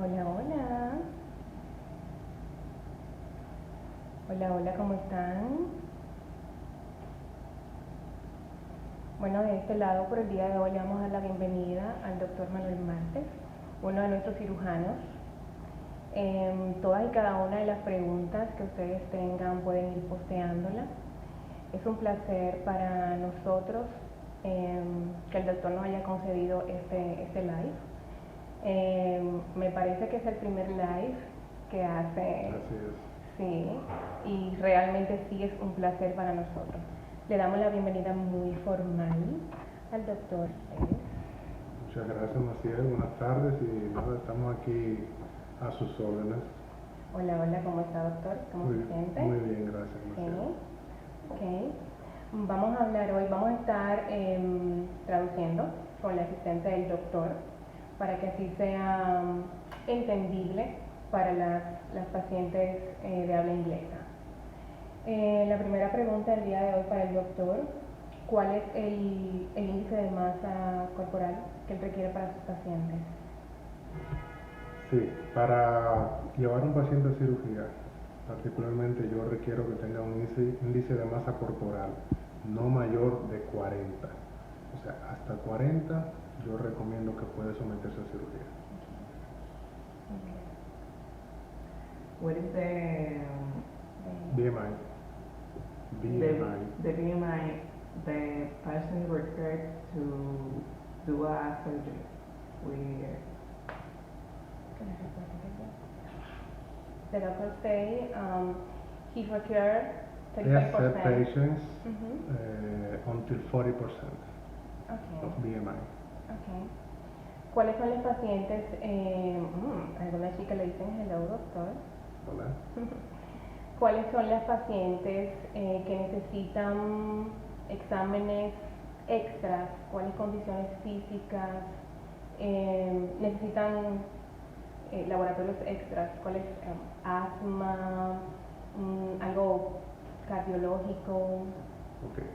Hola, hola. Hola, hola, ¿cómo están? Bueno, de este lado, por el día de hoy, le vamos a dar la bienvenida al doctor Manuel Martes, uno de nuestros cirujanos. Todas y cada una de las preguntas que ustedes tengan pueden ir posteándolas. Es un placer para nosotros que el doctor nos haya concedido este live. Me parece que es el primer live que hace. Así es. Sí, y realmente sí es un placer para nosotros. Le damos la bienvenida muy formal al doctor. Muchas gracias, Maciel. Buenas tardes y nada, estamos aquí a sus órdenes. Hola, hola, ¿cómo está, doctor? ¿Cómo se siente? Muy bien, gracias, Maciel. Ok. Vamos a hablar hoy, vamos a estar traduciendo con la asistente del doctor para que así sea entendible para las pacientes de habla inglesa. La primera pregunta del día de hoy para el doctor: ¿cuál es el índice de masa corporal que él requiere para sus pacientes? Sí, para llevar a un paciente a cirugía, particularmente yo requiero que tenga un índice de masa corporal no mayor de 40. O sea, hasta 40 yo recomiendo que puede someterse a cirugía. What is the BMI. the BMI the person required to do a surgery with? The doctor say he requires I accept 35%. patients Mhm. until 40% Okay. of BMI. Okay. ¿Cuáles son los pacientes? Algunas chicas le dicen hello, doctor. Hola. ¿Cuáles son las pacientes que necesitan exámenes extras? ¿Cuáles condiciones físicas necesitan laboratorios extras? ¿Cuál es asma, algo cardiológico? Okay.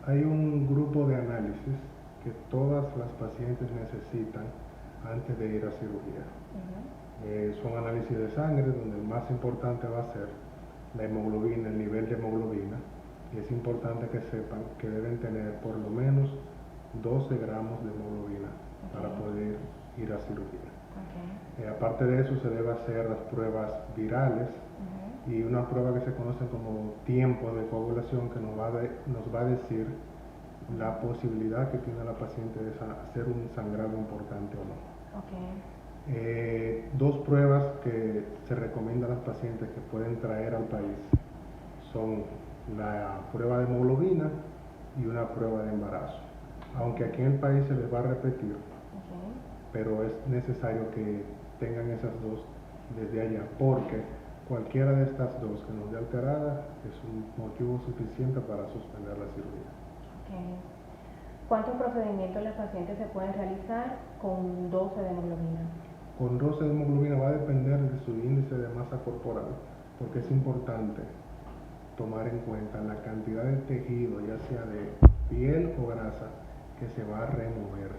Hay un grupo de análisis que todas las pacientes necesitan antes de ir a cirugía. Son análisis de sangre donde el más importante va a ser la hemoglobina, el nivel de hemoglobina, y es importante que sepan que deben tener por lo menos 12 gramos de hemoglobina para poder ir a cirugía. Aparte de eso, se debe hacer las pruebas virales y una prueba que se conoce como tiempo de coagulación, que nos va a decir la posibilidad que tiene la paciente de hacer un sangrado importante o no. Dos pruebas que se recomiendan a las pacientes que pueden traer al país son la prueba de hemoglobina y una prueba de embarazo. Aunque aquí en el país se les va a repetir, pero es necesario que tengan esas dos desde allá, porque cualquiera de estas dos que nos dé alterada es un motivo suficiente para suspender la cirugía. ¿Cuántos procedimientos las pacientes se pueden realizar con 12 de hemoglobina? Con 12 de hemoglobina va a depender de su índice de masa corporal, porque es importante tomar en cuenta la cantidad de tejido, ya sea de piel o grasa, que se va a remover,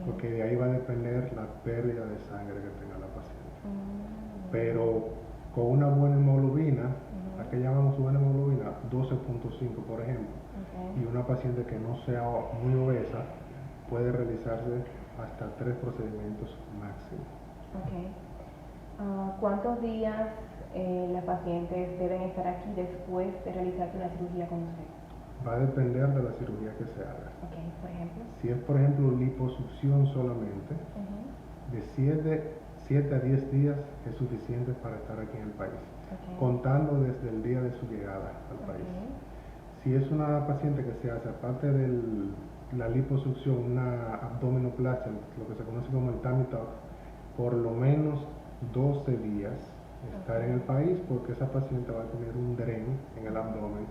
porque de ahí va a depender la pérdida de sangre que tenga la paciente. Pero con una buena hemoglobina, ¿a qué llamamos buena hemoglobina? 12.5, por ejemplo, y una paciente que no sea muy obesa puede realizarse hasta 3 procedimientos máximo. ¿Cuántos días las pacientes deben estar aquí después de realizarse una cirugía con usted? Va a depender de la cirugía que se haga. Por ejemplo. Si es, por ejemplo, liposucción solamente, de 7 a 10 días es suficiente para estar aquí en el país, contando desde el día de su llegada al país. Si es una paciente que se hace, aparte de la liposucción, una abdominoplastia, lo que se conoce como el tummy tuck, por lo menos 12 días estar en el país, porque esa paciente va a tener un dren en el abdomen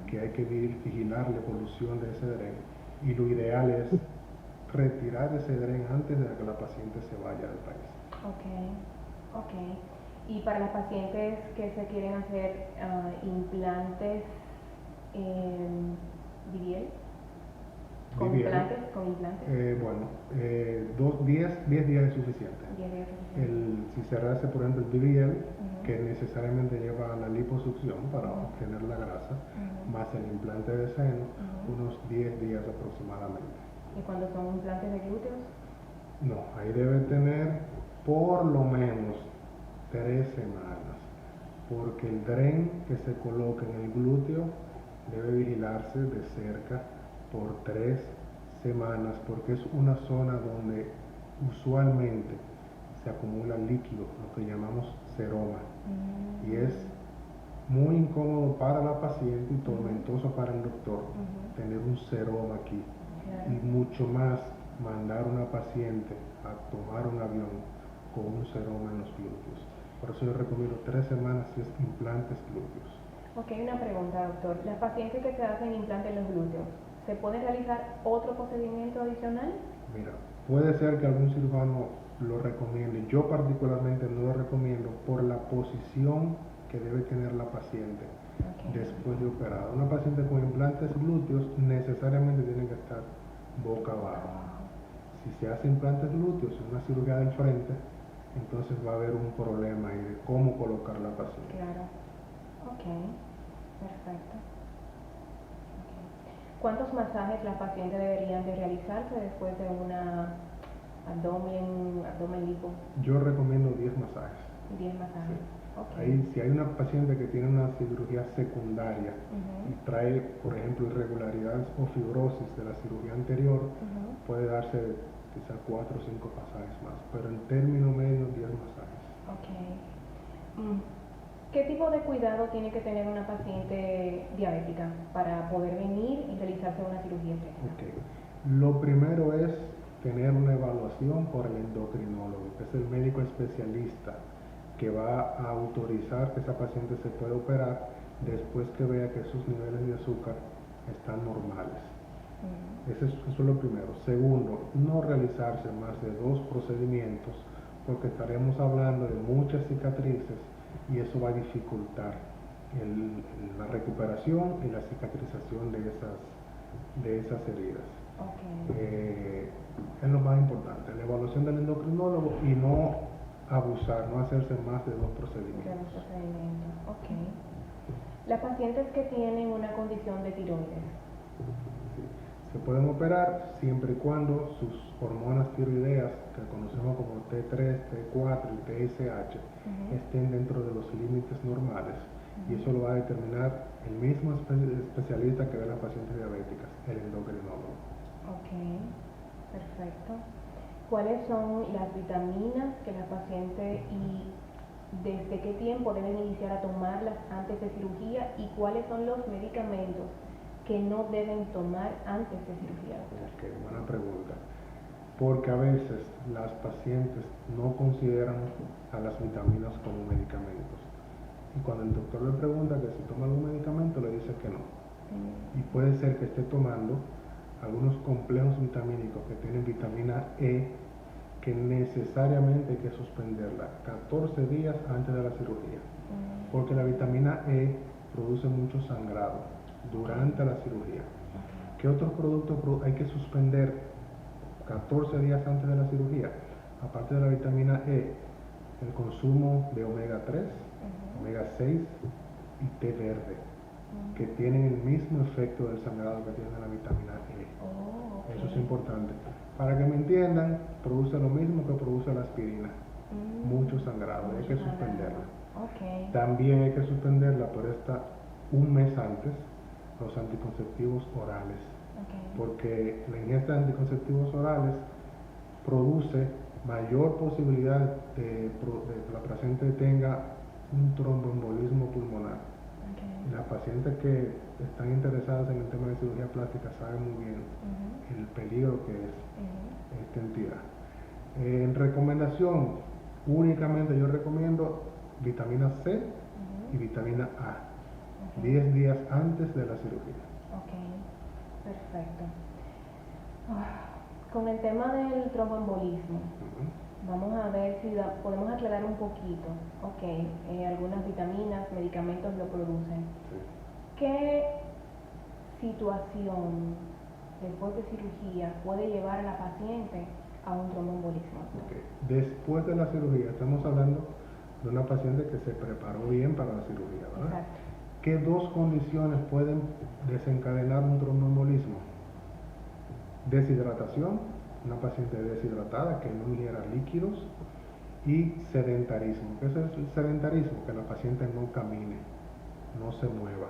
que hay que vigilar la evolución de ese dren, y lo ideal es retirar ese dren antes de que la paciente se vaya del país. Y para las pacientes que se quieren hacer implantes BBL, ¿Con BBL. implantes? ¿Con implantes? Bueno, 10 días es suficiente. 10 días suficiente. Si se hace, por ejemplo, el BBL, Ujú. que necesariamente lleva la liposucción para obtener la grasa, más el implante de seno, unos 10 días aproximadamente. ¿Y cuando son implantes de glúteos? No, ahí debe tener por lo menos 3 semanas, porque el dren que se coloca en el glúteo debe vigilarse de cerca por 3 semanas, porque es una zona donde usualmente se acumula líquido, lo que llamamos seroma, y es muy incómodo para la paciente y tormentoso para el doctor tener un seroma aquí, y mucho más mandar a una paciente a tomar un avión con un seroma en los glúteos. Por eso yo recomiendo 3 semanas si es implantes glúteos. Ok, una pregunta, doctor. Las pacientes que se hacen implantes en los glúteos, ¿se puede realizar otro procedimiento adicional? Mira, puede ser que algún cirujano lo recomiende. Yo particularmente no lo recomiendo por la posición que debe tener la paciente después de operar. Una paciente con implantes glúteos necesariamente tiene que estar boca abajo. Si se hace implantes glúteos en una cirugía del frente, entonces va a haber un problema ahí de cómo colocar la paciente. Claro. Ok, perfecto. Okay. ¿Cuántos masajes las pacientes deberían de realizarse después de una abdomen lipo? Yo recomiendo 10 masajes. 10 masajes. Sí. Okay. Ahí, si hay una paciente que tiene una cirugía secundaria y trae, por ejemplo, irregularidades o fibrosis de la cirugía anterior, puede darse quizá 4 o 5 masajes más, pero en término medio 10 masajes. Ok. ¿Qué tipo de cuidado tiene que tener una paciente diabética para poder venir y realizarse una cirugía estética? Okay. Lo primero es tener una evaluación por el endocrinólogo, que es el médico especialista que va a autorizar que esa paciente se pueda operar después que vea que sus niveles de azúcar están normales. Eso es lo primero. Segundo, no realizarse más de 2 procedimientos, porque estaremos hablando de muchas cicatrices y eso va a dificultar la recuperación y la cicatrización de esas heridas. Okay. Es lo más importante, la evaluación del endocrinólogo y no abusar, no hacerse más de 2 procedimientos. Ok. Las pacientes que tienen una condición de tiroides. Sí. Se pueden operar siempre y cuando sus hormonas tiroideas, que conocemos como T3, T4 y TSH, estén dentro de los límites normales. Y eso lo va a determinar el mismo especialista que ve a las pacientes diabéticas, el endocrinólogo. Ok, perfecto. ¿Cuáles son las vitaminas que las pacientes y desde qué tiempo deben iniciar a tomarlas antes de cirugía y cuáles son los medicamentos que no deben tomar antes de cirugía? Ok, buena pregunta. Porque a veces las pacientes no consideran a las vitaminas como medicamentos. Y cuando el doctor le pregunta que si toma algún medicamento, le dice que no. Y puede ser que esté tomando algunos complejos vitamínicos que tienen vitamina E, que necesariamente hay que suspenderla 14 días antes de la cirugía, porque la vitamina E produce mucho sangrado durante la cirugía. ¿Qué otros productos hay que suspender 14 días antes de la cirugía? Aparte de la vitamina E, el consumo de omega 3, omega 6 y té verde, que tienen el mismo efecto del sangrado que tiene la vitamina E. Eso es importante. Para que me entiendan, produce lo mismo que produce la aspirina. Mucho sangrado, hay que suspenderla. También hay que suspenderla, pero está un mes antes, los anticonceptivos orales. Porque la ingesta de anticonceptivos orales produce mayor posibilidad de que la paciente tenga un tromboembolismo pulmonar. Las pacientes que están interesadas en el tema de cirugía plástica saben muy bien el peligro que es esta entidad. En recomendación, únicamente yo recomiendo vitamina C y vitamina A, 10 días antes de la cirugía. Ok, perfecto. Con el tema del tromboembolismo, vamos a ver si podemos aclarar un poquito. Ok, algunas vitaminas, medicamentos lo producen. Sí. ¿Qué situación después de cirugía puede llevar a la paciente a un tromboembolismo? Ok. Después de la cirugía, estamos hablando de una paciente que se preparó bien para la cirugía, ¿verdad? Exacto. ¿Qué dos condiciones pueden desencadenar un tromboembolismo? Deshidratación, una paciente deshidratada que no ingiera líquidos, y sedentarismo. ¿Qué es el sedentarismo? Que la paciente no camine, no se mueva.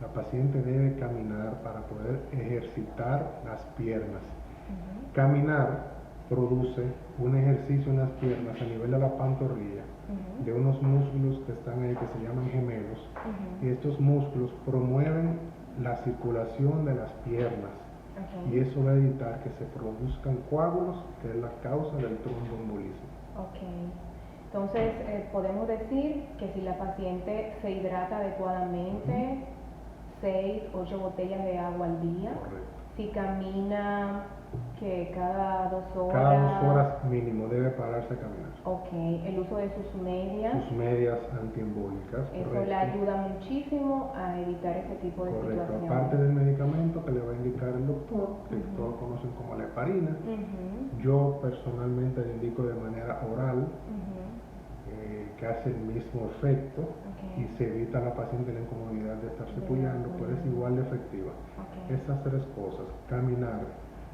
La paciente debe caminar para poder ejercitar las piernas. Caminar produce un ejercicio en las piernas a nivel de la pantorrilla, de unos músculos que están ahí que se llaman gemelos, y estos músculos promueven la circulación de las piernas, y eso va a evitar que se produzcan coágulos, que es la causa del tromboembolismo. Ok. Entonces, podemos decir que si la paciente se hidrata adecuadamente, 6, 8 botellas de agua al día, Correcto. si camina que cada 2 horas. Cada 2 horas mínimo debe pararse a caminar. Ok, el uso de sus medias. Sus medias antiembólicas, Eso correcto. le ayuda muchísimo a evitar este tipo de Correcto. situaciones. Aparte del medicamento que le va a indicar el doctor, que todos conocen como la heparina, yo personalmente le indico de manera oral, que hace el mismo efecto y se evita a la paciente la incomodidad de estarse puyando, pero es igual de efectiva. Esas 3 cosas, caminar,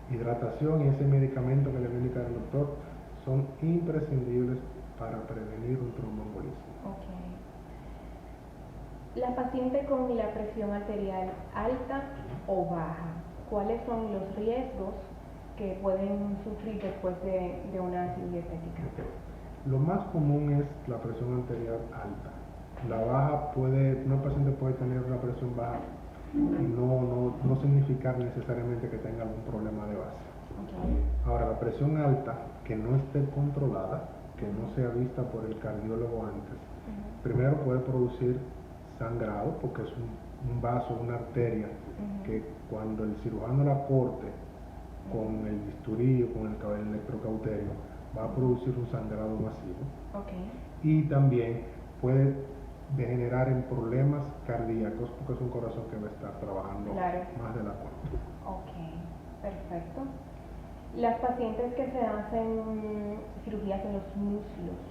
hidratación y ese medicamento que le va a indicar el doctor, son imprescindibles para prevenir un tromboembolismo. La paciente con la presión arterial alta o baja, ¿cuáles son los riesgos que pueden sufrir después de una cirugía estética? Lo más común es la presión arterial alta. La baja una paciente puede tener una presión baja y no significar necesariamente que tenga algún problema de base. Ahora, la presión alta que no esté controlada, que no sea vista por el cardiólogo antes, primero puede producir sangrado, porque es un vaso, una arteria, que cuando el cirujano la corte con el bisturí o con el electrocauterio, va a producir un sangrado masivo. Y también puede degenerar en problemas cardíacos, porque es un corazón que va a estar trabajando más de la cuenta. Ok, perfecto. Las pacientes que se hacen cirugías en los muslos,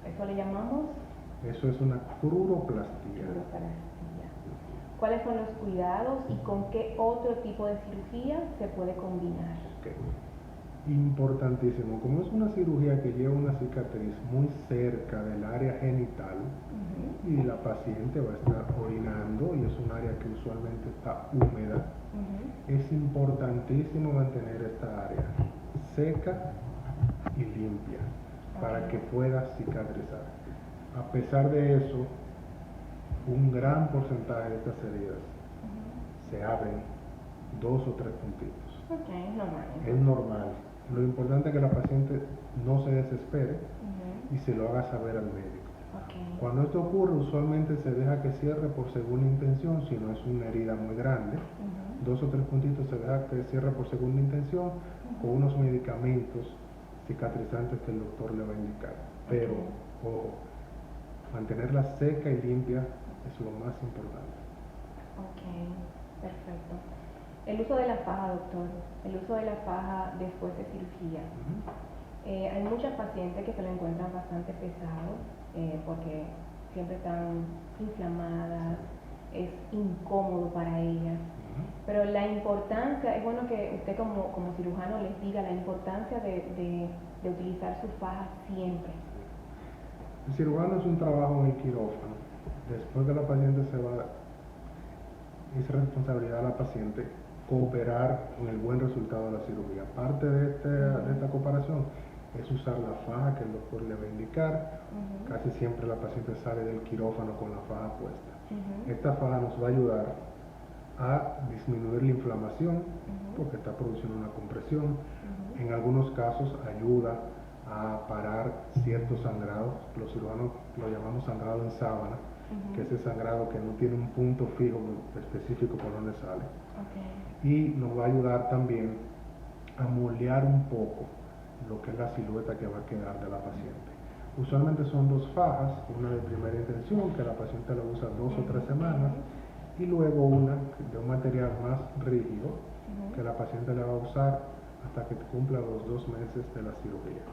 ¿eso le llamamos? Eso es una cruroplastía. ¿Cuáles son los cuidados y con qué otro tipo de cirugía se puede combinar? Okay. Importantísimo, como es una cirugía que lleva una cicatriz muy cerca del área genital y la paciente va a estar orinando y es un área que usualmente está húmeda, es importantísimo mantener esta área seca y limpia para que pueda cicatrizar. A pesar de eso, un gran porcentaje de estas heridas se abren 2 o 3 puntitos. Es normal. Lo importante es que la paciente no se desespere y se lo haga saber al médico. Cuando esto ocurre, usualmente se deja que cierre por segunda intención, si no es una herida muy grande. 2 o 3 puntitos se deja que cierre por segunda intención con unos medicamentos cicatrizantes que el doctor le va a indicar. Pero, ojo, mantenerla seca y limpia es lo más importante. Ok, perfecto. El uso de la faja, doctor, el uso de la faja después de cirugía. Hay muchas pacientes que se lo encuentran bastante pesado porque siempre están inflamadas, es incómodo para ellas. Pero la importancia, es bueno que usted como cirujano les diga la importancia de utilizar su faja siempre. El cirujano es un trabajo en el quirófano. Después que la paciente se va, es responsabilidad de la paciente cooperar con el buen resultado de la cirugía. Parte de esta cooperación es usar la faja que el doctor le va a indicar. Casi siempre la paciente sale del quirófano con la faja puesta. Esta faja nos va a ayudar a disminuir la inflamación porque está produciendo una compresión. En algunos casos ayuda a parar ciertos sangrados. Los cirujanos lo llamamos sangrado en sábana, que es el sangrado que no tiene un punto fijo específico por donde sale. Y nos va a ayudar también a moldear un poco lo que es la silueta que va a quedar de la paciente. Usualmente son 2 fajas, una de primera intención que la paciente la usa 2 o 3 semanas y luego una de un material más rígido que la paciente le va a usar hasta que cumpla los 2 meses de la cirugía.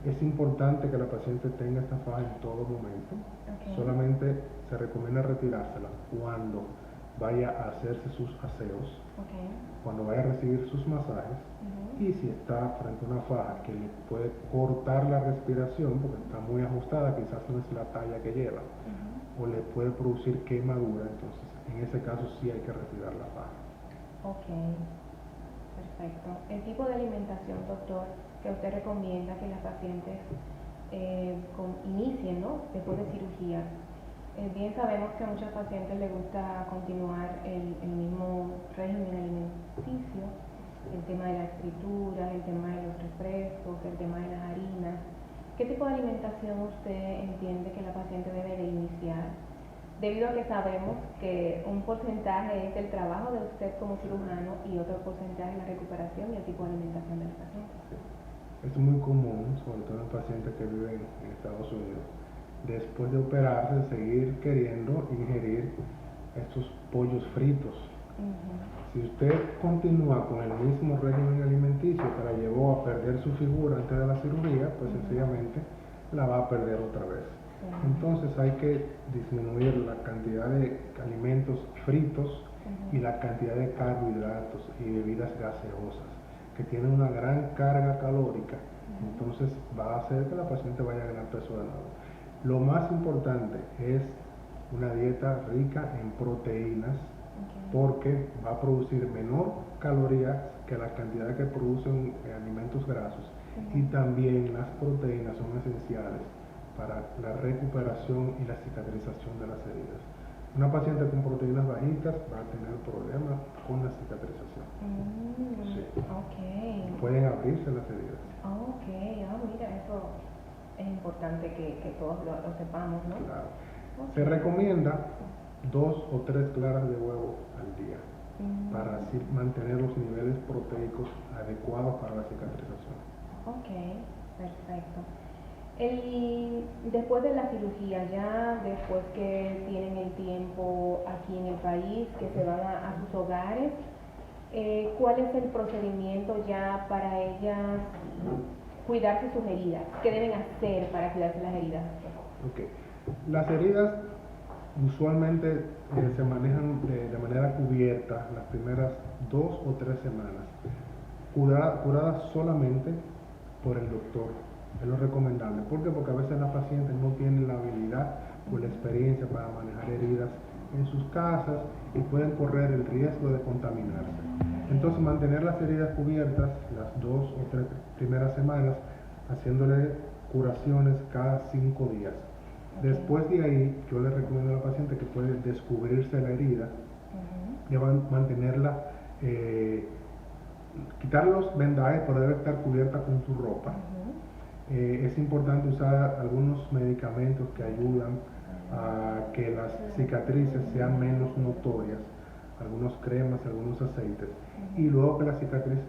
Es importante que la paciente tenga esta faja en todo momento. Okay. Solamente se recomienda retirársela cuando vaya a hacerse sus aseos, Okay. cuando vaya a recibir sus masajes, y si está frente a una faja que le puede cortar la respiración porque está muy ajustada, quizás no es la talla que lleva, o le puede producir quemadura, entonces en ese caso sí hay que retirar la faja. Ok, perfecto. El tipo de alimentación, doctor, que usted recomienda que las pacientes inicien, ¿no? Después de cirugía. Bien sabemos que a muchas pacientes les gusta continuar el mismo régimen alimenticio, el tema de las frituras, el tema de los refrescos, el tema de las harinas. ¿Qué tipo de alimentación usted entiende que la paciente debe de iniciar? Debido a que sabemos que un porcentaje es el trabajo de usted como cirujano y otro porcentaje es la recuperación y el tipo de alimentación del paciente. Es muy común, sobre todo en pacientes que viven en Estados Unidos, después de operarse, seguir queriendo ingerir estos pollos fritos. Si usted continúa con el mismo régimen alimenticio que la llevó a perder su figura antes de la cirugía, pues sencillamente la va a perder otra vez. Entonces hay que disminuir la cantidad de alimentos fritos y la cantidad de carbohidratos y bebidas gaseosas, que tienen una gran carga calórica. Entonces va a hacer que la paciente vaya a ganar peso de nuevo. Lo más importante es una dieta rica en proteínas, porque va a producir menor calorías que la cantidad que producen alimentos grasos, y también las proteínas son esenciales para la recuperación y la cicatrización de las heridas. Una paciente con proteínas bajitas va a tener problemas con la cicatrización. Sí. Okay. Pueden abrirse las heridas. Ok, mira, eso es importante que todos lo sepamos, ¿no? Claro. Okay. Se recomienda 2 o 3 claras de huevo al día para así mantener los niveles proteicos adecuados para la cicatrización. Ok, perfecto. Después de la cirugía, ya después que tienen el tiempo aquí en el país, que se van a sus hogares, ¿cuál es el procedimiento ya para ellas cuidarse sus heridas? ¿Qué deben hacer para cuidarse las heridas? Okay. Las heridas usualmente se manejan de manera cubierta las primeras 2 o 3 semanas, curadas solamente por el doctor. Es lo recomendable. ¿Por qué? Porque a veces las pacientes no tienen la habilidad o la experiencia para manejar heridas en sus casas y pueden correr el riesgo de contaminarse. Entonces, mantener las heridas cubiertas las 2 o 3 primeras semanas, haciéndole curaciones cada 5 días. Después de ahí, yo le recomiendo a la paciente que puede descubrirse la herida, y mantenerla, quitar los vendajes, pero debe estar cubierta con su ropa. Es importante usar algunos medicamentos que ayudan a que las cicatrices sean menos notorias, algunos cremas, algunos aceites, y luego que la cicatriz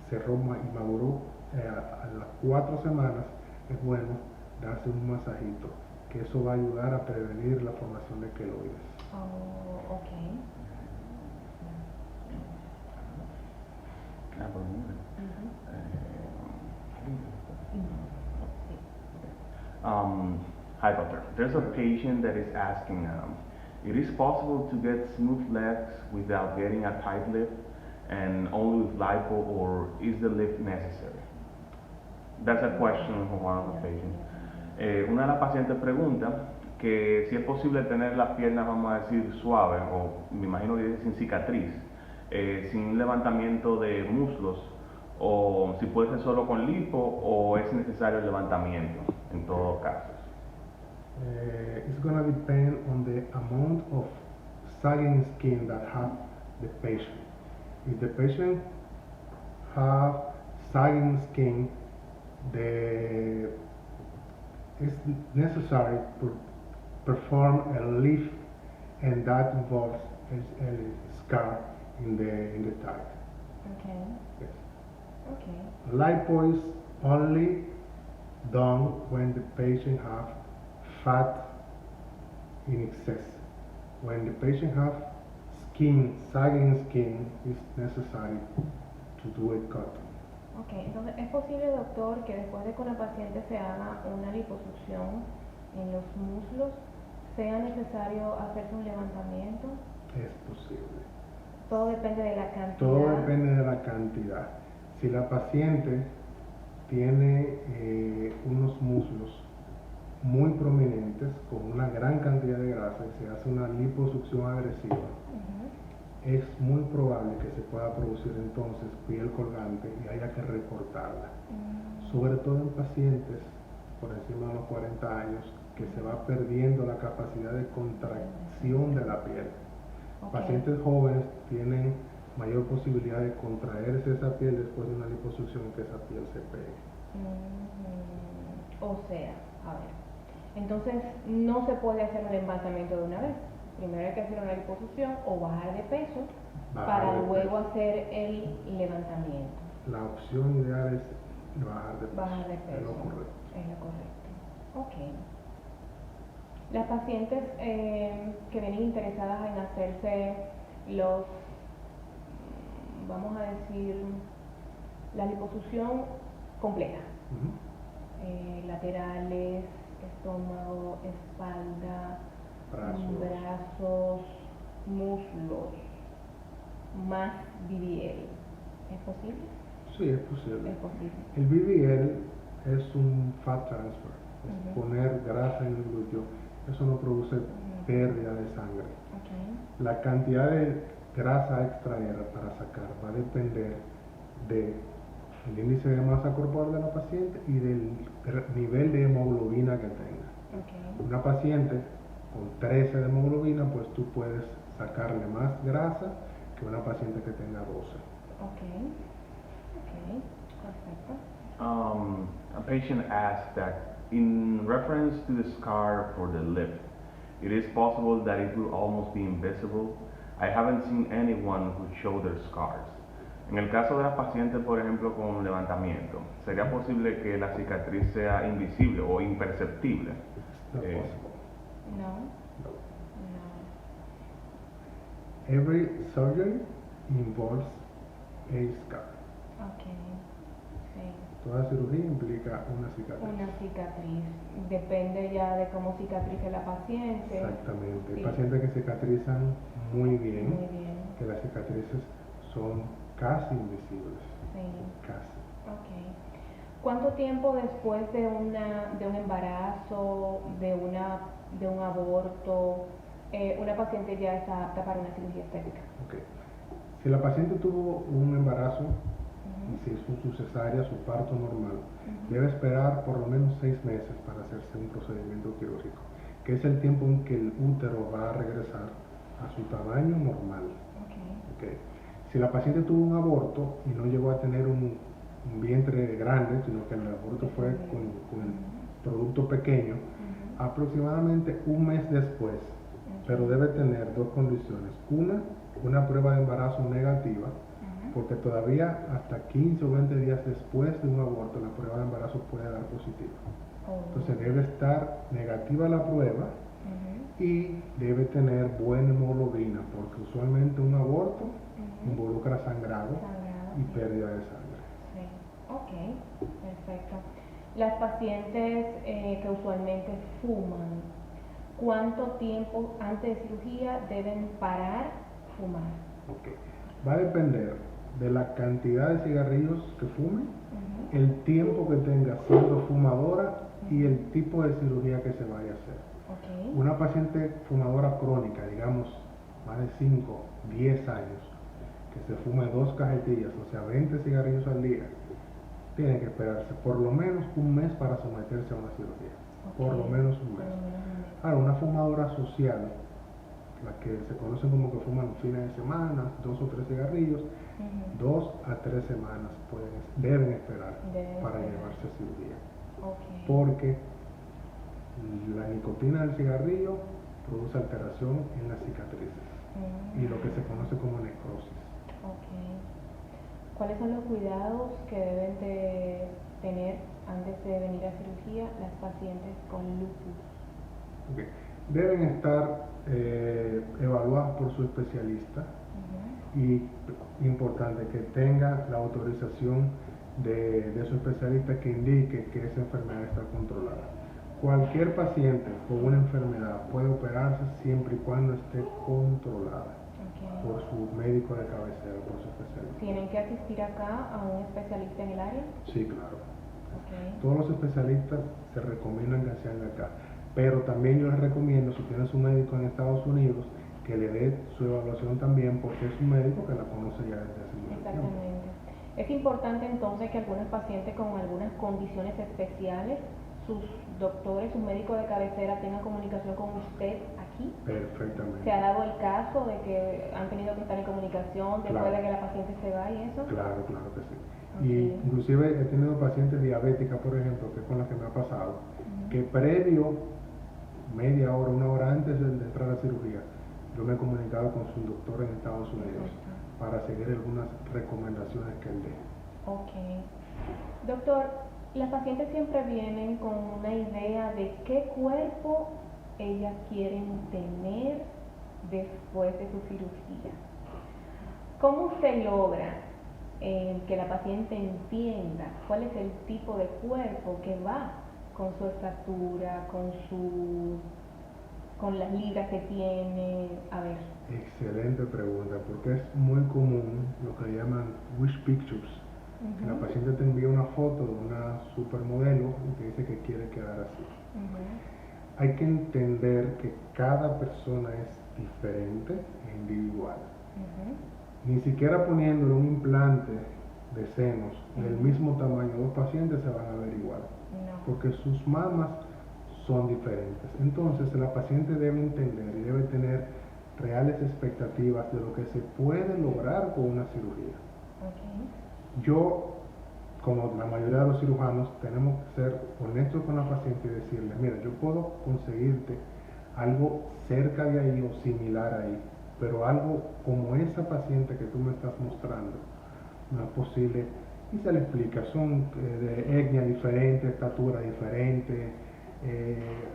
cerró y maduró, a las 4 semanas es bueno darse un masajito, que eso va a ayudar a prevenir la formación de queloides. Oh, ok. Hi, doctor. There's a patient that is asking, it is possible to get smooth legs without getting a tight lift and only with lipo, or is the lift necessary? That's a question from one of the patients. Una de las pacientes pregunta que si es posible tener las piernas, vamos a decir, suaves, o me imagino que sin cicatriz, sin levantamiento de muslos, o si puede ser solo con lipo, o es necesario el levantamiento en todos casos. It's going to depend on the amount of sagging skin that have the patient. If the patient have sagging skin, it's necessary to perform a lift, and that involves a scar in the thigh. Okay. Yes. Okay. Lipo is only done when the patient have fat in excess. When the patient have skin, sagging skin, is necessary to do a cut. Ok, entonces es posible, doctor, que después de que una paciente se haga una liposucción en los muslos, sea necesario hacerse un levantamiento. Es posible. Todo depende de la cantidad. Todo depende de la cantidad. Si la paciente tiene unos muslos muy prominentes con una gran cantidad de grasa y se hace una liposucción agresiva, Ujú. es muy probable que se pueda producir entonces piel colgante y haya que recortarla. Sobre todo en pacientes por encima de los 40 años que se va perdiendo la capacidad de contracción de la piel. Ok. Pacientes jóvenes tienen mayor posibilidad de contraerse esa piel después de una liposucción y que esa piel se pegue. O sea, a ver, entonces no se puede hacer un levantamiento de una vez. Primero hay que hacer una liposucción o bajar de peso Bajar para de luego peso. hacer el levantamiento. La opción ideal es bajar de peso. Bajar de Es peso. lo correcto. Es lo correcto. Ok. Las pacientes que vienen interesadas en hacerse los, vamos a decir, la liposucción completa. Ujú. Laterales, estómago, espalda, Brazos. muslos, más BBL. ¿Es posible? Sí, es posible. Es posible. El BBL es un fat transfer, es Ujú. poner grasa en el glúteo. Eso no produce pérdida de sangre. Ok. La cantidad de grasa a extraer para sacar va a depender del índice de masa corporal de la paciente y del nivel de hemoglobina que tenga. Ok. Una paciente con 13 de hemoglobina, pues tú puedes sacarle más grasa que una paciente que tenga 12. Ok. Ok. Perfecto. A patient asked that in reference to the scar for the lip, it is possible that it will almost be invisible. I haven't seen anyone who show their scars. En el caso de las pacientes, por ejemplo, con levantamiento, ¿sería posible que la cicatriz sea invisible o imperceptible? Not possible. No. No. No. Every surgery involves a scar. Ok. Sí. Toda cirugía implica una cicatriz. Una cicatriz. Depende ya de cómo cicatrice la paciente. Exactamente. Hay Sí. pacientes que cicatrizan muy bien, Muy bien. que las cicatrices son casi invisibles. Sí. Casi. Ok. ¿Cuánto tiempo después de un embarazo, de un aborto, una paciente ya está apta para una cirugía estética? Ok. Si la paciente tuvo un embarazo Ujú. y se hizo su cesárea, su parto normal, Ujú. debe esperar por lo menos 6 meses para hacerse un procedimiento quirúrgico, que es el tiempo en que el útero va a regresar a su tamaño normal. Ok. Ok. Si la paciente tuvo un aborto y no llegó a tener un vientre grande, sino que el aborto fue con el producto pequeño, Ujú. aproximadamente un mes después, pero debe tener dos condiciones. Una prueba de embarazo negativa, Ujú. porque todavía hasta 15 o 20 días después de un aborto la prueba de embarazo puede dar positiva. Oh. Entonces debe estar negativa la prueba Ujú. y debe tener buena hemoglobina, porque usualmente un aborto Ujú. involucra sangrado Sangrado, y sí. pérdida de sangre. Sí. Ok. Perfecto. Las pacientes que usualmente fuman, ¿cuánto tiempo antes de cirugía deben parar fumar? Ok. Va a depender de la cantidad de cigarrillos que fumen, Ujú. el tiempo que tenga siendo fumadora y el tipo de cirugía que se vaya a hacer. Ok. Una paciente fumadora crónica, digamos, más de 5, 10 años, que se fume 2 cajetillas, o sea, 20 cigarrillos al día, tiene que esperarse por lo menos un mes para someterse a una cirugía. Por lo Ok. menos un Por mes. lo menos un mes. Ahora, una fumadora social, la que se conocen como que fuman fines de semana, 2 o 3 cigarrillos, Ujú. 2 a 3 semanas deben esperar Deben para esperar. llevarse a cirugía. Ok. Porque la nicotina del cigarrillo produce alteración en las cicatrices y lo que se conoce como necrosis. Ok. ¿Cuáles son los cuidados que deben de tener antes de venir a cirugía las pacientes con lupus? Ok. deben estar evaluadas por su especialista y importante que tenga la autorización de su especialista que indique que esa enfermedad está controlada. Cualquier paciente con una enfermedad puede operarse siempre y cuando esté controlada por su médico de cabecera, por su especialista. ¿Tienen que asistir acá a un especialista en el área? Sí, claro. Okay. Todos los especialistas se recomiendan que sean acá, pero también yo les recomiendo, si tienes un médico en Estados Unidos, que le dé su evaluación también, porque es un médico que la conoce ya desde hace mucho tiempo. Exactamente. Es importante entonces que algunos pacientes con algunas condiciones especiales, sus doctores, sus médicos de cabecera tengan comunicación con usted aquí. Perfectamente. ¿Se ha dado el caso de que han tenido que estar en comunicación después Claro. de que la paciente se va y eso? Claro, claro que sí. Okay. Y inclusive he tenido pacientes diabéticas, por ejemplo, que es con la que me ha pasado, que previo, media hora, una hora antes de entrar a cirugía, yo me he comunicado con su doctor en Estados Unidos para seguir algunas recomendaciones que él dé. Ok. Doctor, las pacientes siempre vienen con una idea de qué cuerpo ellas quieren tener después de su cirugía. ¿Cómo se logra que la paciente entienda cuál es el tipo de cuerpo que va con su estatura, con las libras que tiene? A ver. Excelente pregunta, porque es muy común lo que llaman wish pictures. Que la paciente te envía una foto de una supermodelo y te dice que quiere quedar así. Hay que entender que cada persona es diferente e individual. Ni siquiera poniéndole un implante de senos del mismo tamaño, dos pacientes se van a ver igual, porque sus mamas son diferentes. Entonces la paciente debe entender y debe tener reales expectativas de lo que se puede lograr con una cirugía. Yo, como la mayoría de los cirujanos, tenemos que ser honestos con la paciente y decirle, mira, yo puedo conseguirte algo cerca de ahí o similar ahí, pero algo como esa paciente que tú me estás mostrando no es posible. Y se le explica, son de etnia diferente, estatura diferente,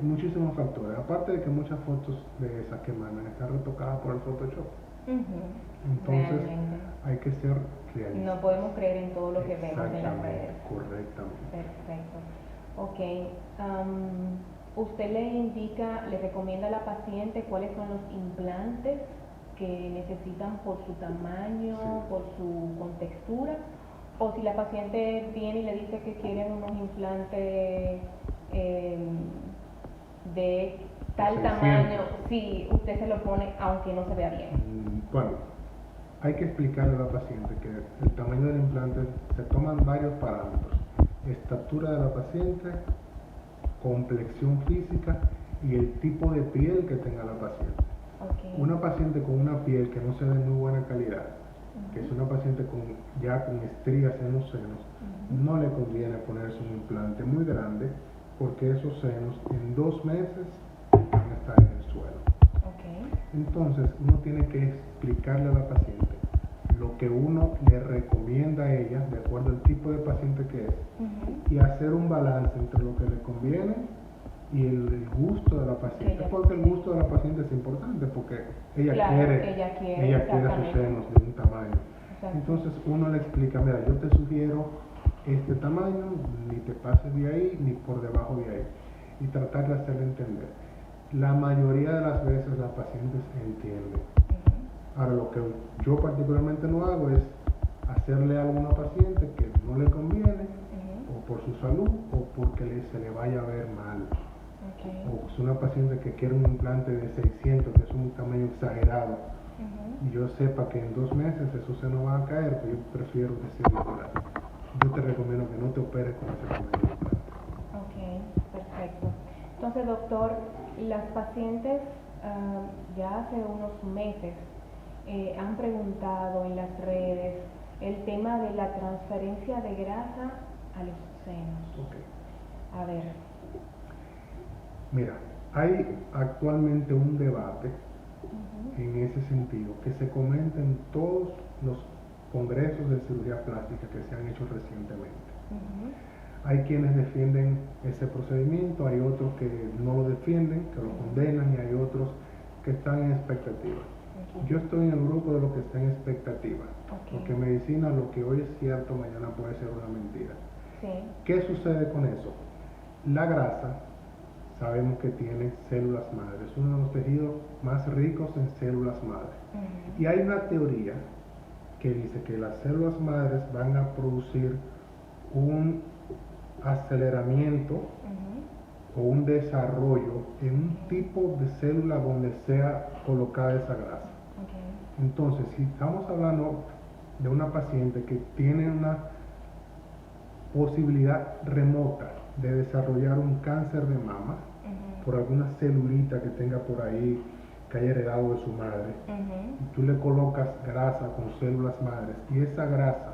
muchísimos factores. Aparte de que muchas fotos de esas que mandan están retocadas por el Photoshop. Entonces realmente hay que ser realistas. no podemos creer en todo lo que vemos en las redes. Correctamente. Perfecto. Ok. Usted le indica, le recomienda a la paciente cuáles son los implantes que necesitan por su tamaño, por su contextura, o si la paciente viene y le dice que quiere unos implantes de tal 600. tamaño, si usted se lo pone aunque no se vea bien. Bueno, hay que explicarle a la paciente que el tamaño del implante se toman varios parámetros: estatura de la paciente, complexión física y el tipo de piel que tenga la paciente. Una paciente con una piel que no sea de muy buena calidad, que es una paciente ya con estrías en los senos, no le conviene ponerse un implante muy grande, porque esos senos en 2 meses van a estar en el suelo. Entonces uno tiene que explicarle a la paciente lo que uno le recomienda a ella de acuerdo al tipo de paciente que es, y hacer un balance entre lo que le conviene y el gusto de la paciente, porque el gusto de la paciente es importante, porque ella quiere sus senos de un tamaño. Entonces uno le explica, mira, yo te sugiero este tamaño, ni te pases de ahí ni por debajo de ahí, y tratar de hacerle entender. La mayoría de las veces las pacientes entienden. Ahora, lo que yo particularmente no hago es hacerle algo a una paciente que no le conviene, o por su salud, o porque se le vaya a ver mal. O es una paciente que quiere un implante de 600, que es un tamaño exagerado, y yo sepa que en 2 meses eso se nos va a caer, pues yo prefiero decirle, mira, yo te recomiendo que no te operes con ese tamaño de implante. Perfecto. Entonces, doctor, las pacientes ya hace unos meses han preguntado en las redes el tema de la transferencia de grasa a los senos. A ver. Mira, hay actualmente un debate en ese sentido que se comenta en todos los congresos de cirugía plástica que se han hecho recientemente. Hay quienes defienden ese procedimiento, hay otros que no lo defienden, que lo condenan, y hay otros que están en expectativa. Ok. Yo estoy en el grupo de los que están en expectativa, Ok. porque en medicina lo que hoy es cierto, mañana puede ser una mentira. Sí. ¿Qué sucede con eso? La grasa, sabemos que tiene células madre, es uno de los tejidos más ricos en células madre. Ujú. Y hay una teoría que dice que las células madres van a producir un aceleramiento Ujú. o un desarrollo en un tipo de célula donde sea colocada esa grasa. Ok. Entonces, si estamos hablando de una paciente que tiene una posibilidad remota de desarrollar un cáncer de mama Ujú. por alguna celulita que tenga por ahí que haya heredado de su madre, Ujú. y tú le colocas grasa con células madres y esa grasa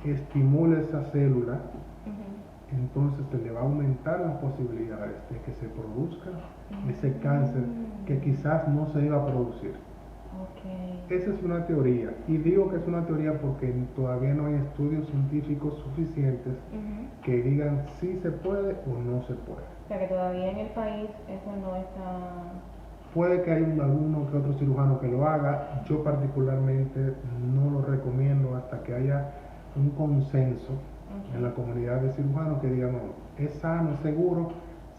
estimula esa célula, Ujú. entonces te le va a aumentar las posibilidades de que se produzca ese cáncer que quizás no se iba a producir. Ok. Esa es una teoría, y digo que es una teoría porque todavía no hay estudios científicos suficientes Ujú. que digan si se puede o no se puede. O sea que todavía en el país eso no está... Puede que haya alguno que otro cirujano que lo haga, yo particularmente no lo recomiendo hasta que haya un consenso en la comunidad de cirujanos que diga, no, es sano, es seguro,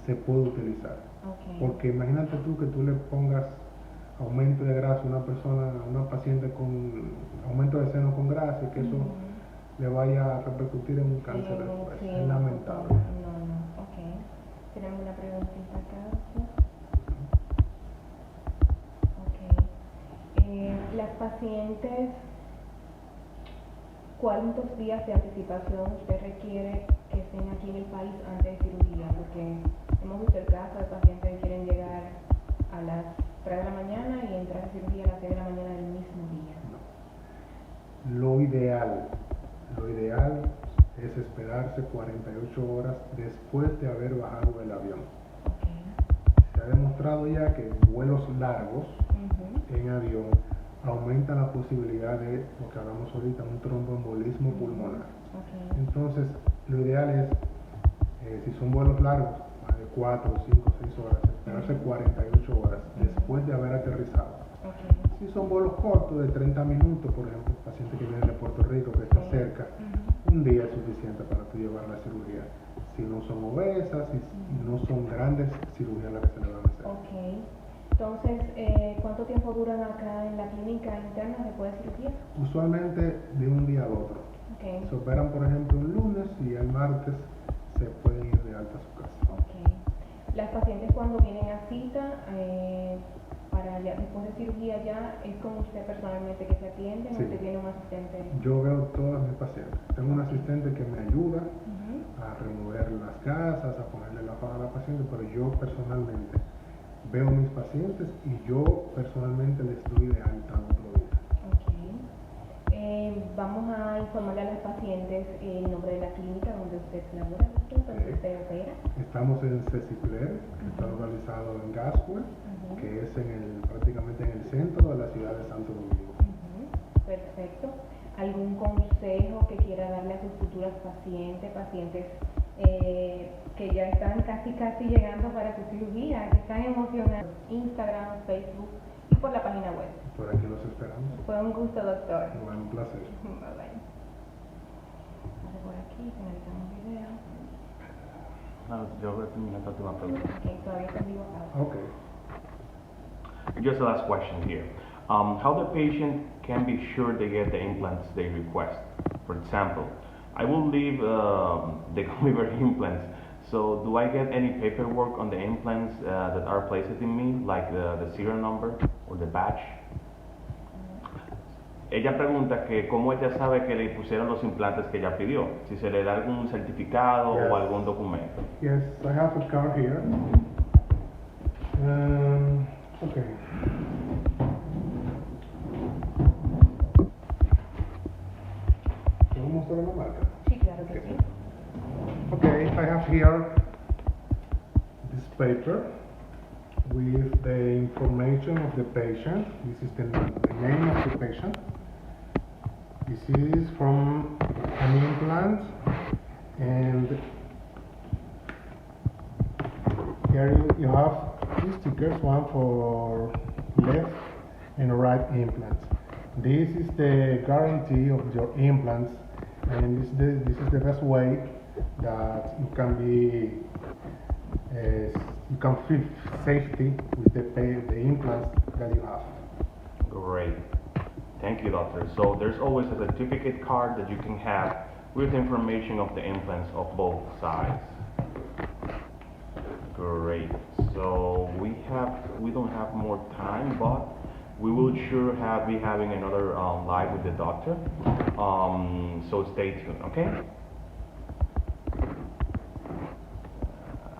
se puede utilizar. Ok. Porque imagínate tú que tú le pongas aumento de grasa a una persona, a una paciente con aumento de seno con grasa, y que eso Ujú. le vaya a repercutir en un cáncer Sí, después. sí, Es lamentable. No, no, ok. Tenemos una preguntita acá. Ok. Las pacientes, ¿cuántos días de anticipación usted requiere que estén aquí en el país antes de cirugía? Porque hemos visto el caso de pacientes que quieren llegar a las 3 de la mañana y entrar a cirugía a las 6 de la mañana del mismo día. Lo ideal es esperarse 48 horas después de haber bajado del avión. Ok. Se ha demostrado ya que vuelos largos Ujú. en avión aumentan la posibilidad de lo que hablamos ahorita, un tromboembolismo pulmonar. Ok. Entonces, lo ideal es, si son vuelos largos, más de 4, 5, 6 horas, esperarse 48 horas después de haber aterrizado. Ok. Si son vuelos cortos de 30 minutos, por ejemplo, paciente que viene de Puerto Rico, que está cerca, un día es suficiente para tú llevar la cirugía. Si no son obesas, si no son grandes cirugías las que se le van a hacer. Ok. Entonces, ¿cuánto tiempo duran acá en la clínica interna después de cirugía? Usualmente de un día al otro. Ok. Se operan, por ejemplo, el lunes y el martes se pueden ir de alta a su casa. Ok. Las pacientes cuando vienen a cita, para ya, después de cirugía ya, ¿es con usted personalmente que se atienden Sí. o usted tiene un asistente? Yo veo todas mis pacientes. Tengo un asistente que me ayuda Ujú. a remover las gasas, a ponerle la faja a la paciente, pero yo personalmente veo mis pacientes y yo personalmente les doy de alta al otro día. Ok. Vamos a informarle a las pacientes el nombre de la clínica donde usted labora, donde usted opera. Estamos en Cecipler, que está localizado en Gascue, Ujú. que es prácticamente en el centro de la ciudad de Santo Domingo. Ujú. Perfecto. ¿Algún consejo que quiera darle a sus futuras pacientes que ya están casi llegando para su cirugía, que están emocionados? Instagram, Facebook y por la página web. Por aquí los esperamos. Fue un gusto, doctor. Bueno, un placer. Bye bye. Pase por aquí, finalizamos el video. No, yo voy a terminar esta última pregunta. Ok, todavía está en vivo acá. Okay. Just the last question here. How the patient can be sure they get the implants they request? For example, I will leave the gummy bear implants. So do I get any paperwork on the implants that are placed in me, like the serial number or the badge? Ella pregunta que cómo ella sabe que le pusieron los implantes que ella pidió, si se le da algún certificado Yes. o algún documento. Yes, I have a card here. Okay. ¿Puedo mostrar la marca? Sí, claro que sí. Okay, I have here this paper with the information of the patient. This is the name of the patient. This is from an implant, and Here you have two stickers, one for left and right implants. This is the guarantee of your implants, and this is the best way that you can be you can feel safety with the implants that you have. Great. Thank you, doctor. So there's always a certificate card that you can have with information of the implants of both sides. Great. So we don't have more time, but we will sure be having another live with the doctor. So stay tuned, okay? It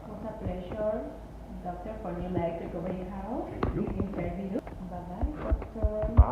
was a pleasure, doctor, for you like to go over your house. Thank you. Interview. Bye bye, doctor. Bye.